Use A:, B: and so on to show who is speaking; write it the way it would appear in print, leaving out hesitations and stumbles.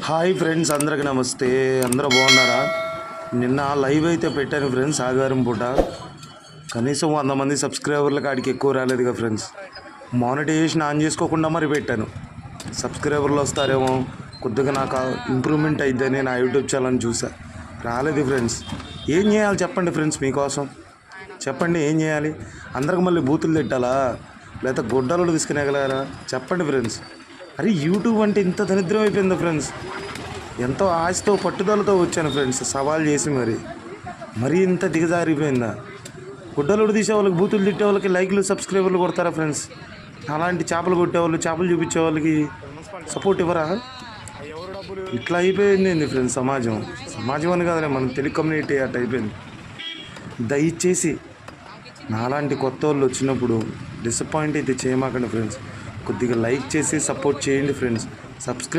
A: Hi friends, అందరికి నమస్తే. అందరూ బాగున్నారా? నిన్న లైవ్ అయితే పెట్టాను ఫ్రెండ్స్, ఆదివారం పూట. కనీసం 100 మంది సబ్స్క్రైబర్లకు ఆడికి ఎక్కువ రాలేదుగా ఫ్రెండ్స్. మానిటైజేషన్ ఆన్ చేసుకోకుండా మరి పెట్టాను. సబ్స్క్రైబర్లు వస్తారేమో, కొద్దిగా నాకు ఇంప్రూవ్మెంట్ అయిద్దని నా యూట్యూబ్ ఛానల్ చూసా. రాలేదు ఫ్రెండ్స్. ఏం చేయాలి చెప్పండి ఫ్రెండ్స్, మీకోసం చెప్పండి. ఏం చేయాలి? అందరికి మళ్ళీ బూతులు తిట్టాలా, లేకపోతే గుడ్డలు తీసుకునేగలరా? చెప్పండి ఫ్రెండ్స్. అరే, యూట్యూబ్ అంటే ఇంత దరిద్రం అయిపోయిందా ఫ్రెండ్స్? ఎంతో ఆశతో పట్టుదలతో వచ్చాను ఫ్రెండ్స్, సవాల్ చేసి మరీ ఇంత దిగజారిపోయిందా? గుడ్డలుడు తీసే వాళ్ళకి, బూతులు తిట్టే వాళ్ళకి లైక్లు సబ్స్క్రైబర్లు కొడతారా ఫ్రెండ్స్? అలాంటి చేపలు కొట్టేవాళ్ళు, చేపలు చూపించే వాళ్ళకి సపోర్ట్ ఇవ్వరా? ఇట్లా అయిపోయింది ఫ్రెండ్స్ సమాజం అని కాదులే, మన తెలుగు కమ్యూనిటీ అట్లా అయిపోయింది. దయచేసి నాలాంటి కొత్త వాళ్ళు వచ్చినప్పుడు డిసప్పాయింట్ అయితే చేయమాకండి ఫ్రెండ్స్. కొద్దిగా లైక్ చేసి సపోర్ట్ చేయండి ఫ్రెండ్స్. సబ్స్క్రైబ్